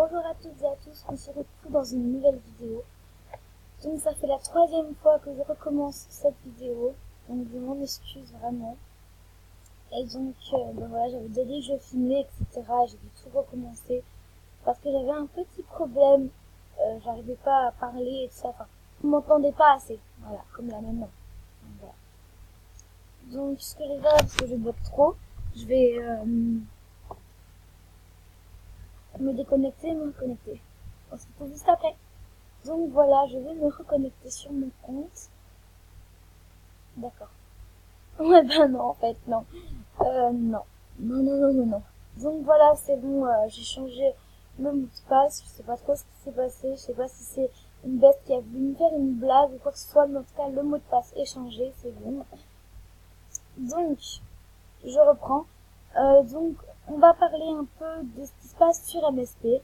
Bonjour à toutes et à tous, on se retrouve dans une nouvelle vidéo. Donc ça fait la 3e fois que je recommence cette vidéo, donc je m'en excuse vraiment. Et donc voilà, j'avais déjà dit que je filmais, etc. J'ai dû tout recommencer parce que j'avais un petit problème, j'arrivais pas à parler et tout ça, enfin, vous m'entendez pas assez, voilà, comme là maintenant. Donc, voilà. Donc ce que je vais faire, parce que je bloque trop, je vais me déconnecter et me reconnecter. On se retrouve juste après. Donc voilà, je vais me reconnecter sur mon compte. D'accord. Ouais, ben non, en fait, non. Non. Non. Donc voilà, c'est bon, j'ai changé le mot de passe. Je sais pas trop ce qui s'est passé. Je sais pas si c'est une bête qui a voulu me faire une blague ou quoi que ce soit. Mais en tout cas, le mot de passe est changé, c'est bon. Donc, je reprends. Donc, on va parler un peu de ce qui se passe sur MSP.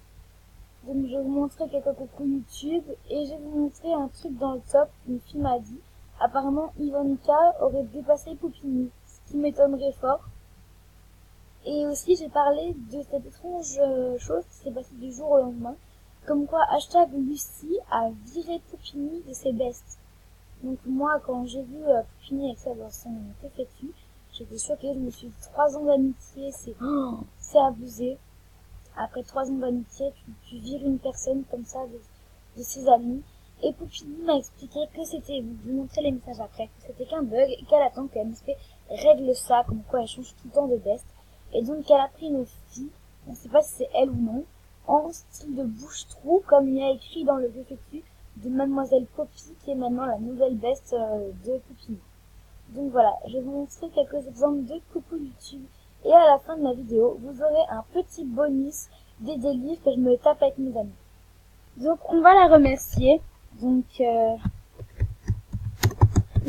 Donc je vais vous montrer quelques coucou YouTube et je vais vous montrer un truc dans le top qu'une fille m'a dit. Apparemment Ivanka aurait dépassé Poupini, ce qui m'étonnerait fort. Et aussi j'ai parlé de cette étrange chose qui s'est passée du jour au lendemain, comme quoi hashtag Lucie a viré Poupini de ses bestes. Donc moi quand j'ai vu Poupini avec ça dans son fétu, j'étais choquée, je me suis dit 3 ans d'amitié, c'est abusé. Après 3 ans d'amitié, tu vires une personne comme ça de ses amis. Et Poupini m'a expliqué que c'était, je vous montrer les messages après, que c'était qu'un bug et qu'elle attend que MSP règle ça, comme quoi elle change tout le temps de veste. Et donc elle a pris une fille, on ne sait pas si c'est elle ou non, en style de bouche-trou, comme il y a écrit dans le fétu de Mademoiselle Poppy, qui est maintenant la nouvelle veste de Poupini. Donc voilà, je vais vous montrer quelques exemples de coucou YouTube. Et à la fin de ma vidéo, vous aurez un petit bonus des délires que je me tape avec mes amis. Donc on va la remercier. Donc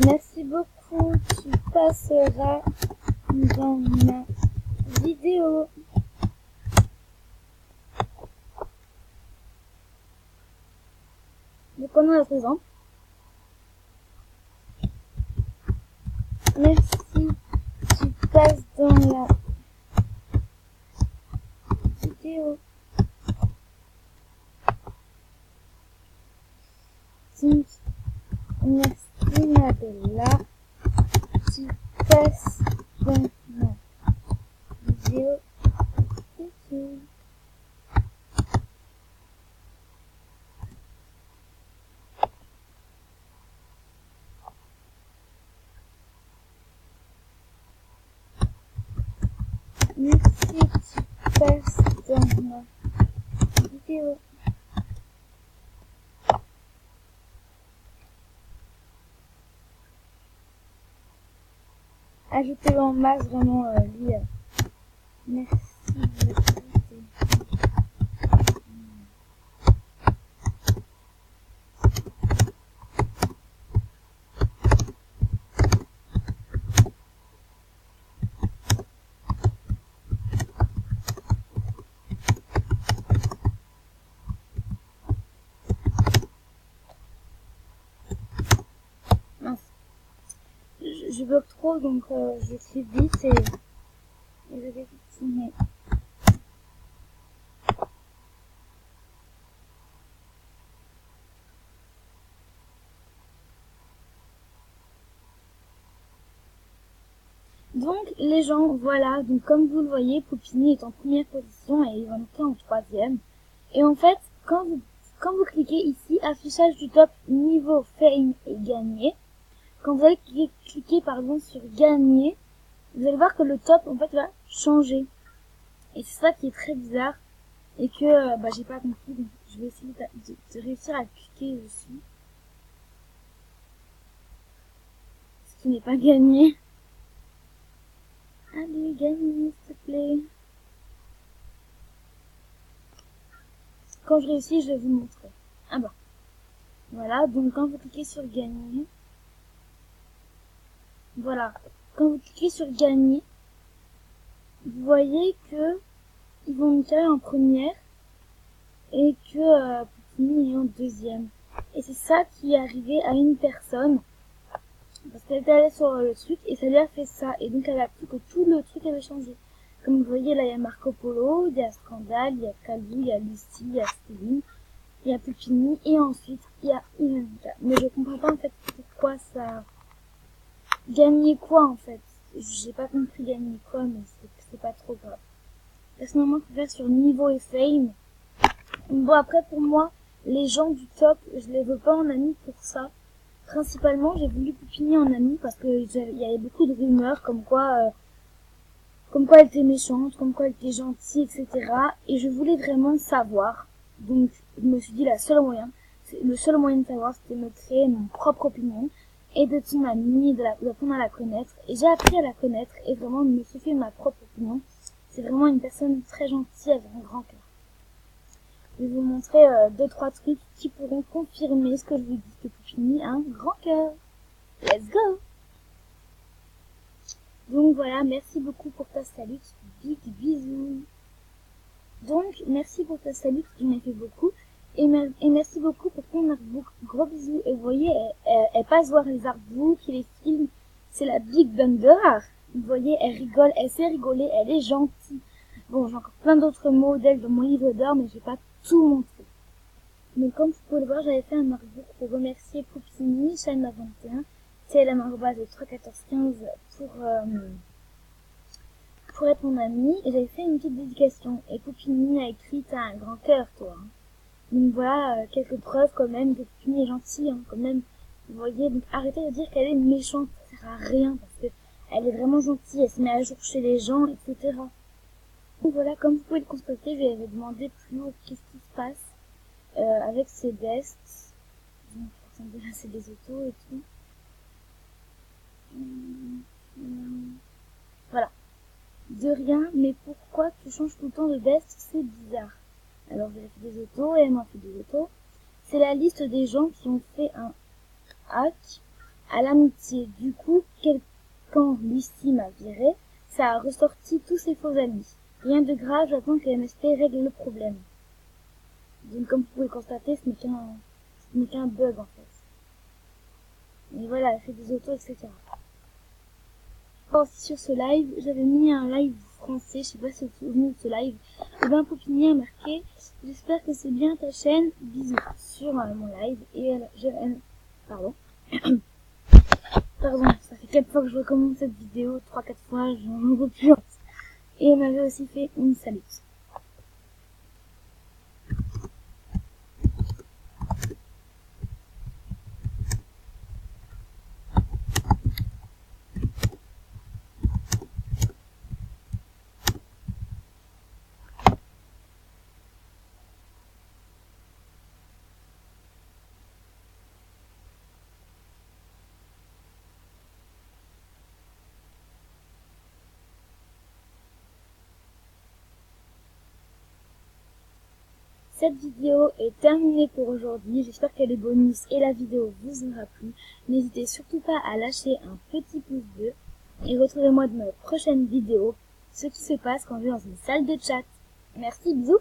merci beaucoup, tu passeras dans ma vidéo. Donc on a notre exemple. Merci, tu passes dans la vidéo. Donc, merci ma bella, tu passes dans ma vidéo YouTube. Merci, tu passes dans ma vidéo. Ajoutez-le en masse, vraiment, lui. Merci de mince. Je bloque trop, donc j'écris vite et je vais continuer. Donc les gens, voilà, donc comme vous le voyez, Poupini est en première position et Ivanka en 3e. Et en fait, quand vous cliquez ici, affichage du top niveau fame et gagner, quand vous allez cliquer par exemple sur gagner, vous allez voir que le top en fait va changer. Et c'est ça qui est très bizarre et que j'ai pas compris, donc je vais essayer de réussir à cliquer dessus. Ce qui n'est pas gagné. Allez, gagne, s'il te plaît. Quand je réussis, je vais vous montrer. Ah bah. Voilà, donc quand vous cliquez sur gagner, voilà. Quand vous cliquez sur gagner, vous voyez que ils vont me faire en première et que Poupini est en 2e. Et c'est ça qui est arrivé à une personne. Parce qu'elle était allée sur le truc et ça lui a fait ça. Et donc elle a cru que tout le truc avait changé. Comme vous voyez, là, il y a Marco Polo, il y a Scandale, il y a Calou, il y a Lucie, il y a Stéline, il y a Pupini, et ensuite, il y a Ivanka. Mais je comprends pas, en fait, pourquoi ça... Gagner quoi, en fait? J'ai pas compris gagner quoi, mais c'est pas trop grave. Personnellement, je préfère sur niveau et fame. Bon, après, pour moi, les gens du top, je les veux pas en ami pour ça. Principalement, j'ai voulu Pupini en ami parce que il y avait beaucoup de rumeurs comme quoi elle était méchante, comme quoi elle était gentille, etc. Et je voulais vraiment savoir. Donc, je me suis dit le seul moyen de savoir, c'était de me créer mon propre opinion et de son amie, d'apprendre à la connaître. Et j'ai appris à la connaître et vraiment de me soucier de ma propre opinion. C'est vraiment une personne très gentille avec un grand cœur. Je vais vous montrer 2-3 trucs qui pourront confirmer ce que je vous dis, que Pupini a un grand cœur. Let's go! Donc voilà, merci beaucoup pour ta salute, big bisous. Donc, merci pour ta salute, tu m'as fait beaucoup. Et merci beaucoup pour ton artbook, gros bisous. Et vous voyez, elle passe voir les artbooks et les films, c'est la Big Banger. Vous voyez, elle rigole, elle sait rigoler, elle est gentille. Bon, j'ai encore plein d'autres modèles dans mon livre d'or, mais je vais pas tout montrer. Mais comme vous pouvez le voir, j'avais fait un artbook pour remercier Pupini, Shana21, CLM@31415 pour être mon amie, et j'avais fait une petite dédication. Et Pupini a écrit « T'as un grand cœur, toi. » Donc voilà, quelques preuves quand même que Pupini est gentille, hein, quand même. Vous voyez, donc arrêtez de dire qu'elle est méchante, ça sert à rien, parce que elle est vraiment gentille, elle se met à jour chez les gens, etc. Donc voilà, comme vous pouvez le constater, je lui avais demandé plus haut qu'est-ce qui se passe avec ses bests. Donc là, c'est des autos et tout. Voilà. De rien, mais pourquoi tu changes tout le temps de best? C'est bizarre. Alors j'ai fait des autos et elle m'a fait des autos. C'est la liste des gens qui ont fait un hack à l'amitié. Du coup, quand Lucie m'a viré, ça a ressorti tous ses faux amis. Rien de grave, j'attends que MSP règle le problème. Donc comme vous pouvez le constater, ce n'est qu'un bug en fait. Et voilà, elle fait des autos, etc. Aussi sur ce live, j'avais mis un live français, je sais pas si vous vous souvenez de ce live. Et ben Pupini a marqué « J'espère que c'est bien ta chaîne, bisous » sur mon live. Et pardon. Pardon, ça fait 4 fois que je recommence cette vidéo, 3-4 fois, j'en veux plus. Et elle m'avait aussi fait une salute. Cette vidéo est terminée pour aujourd'hui, j'espère que les bonus et la vidéo vous aura plu. N'hésitez surtout pas à lâcher un petit pouce bleu et retrouvez-moi dans ma prochaine vidéo, ce qui se passe quand je vais dans une salle de chat. Merci, bisous!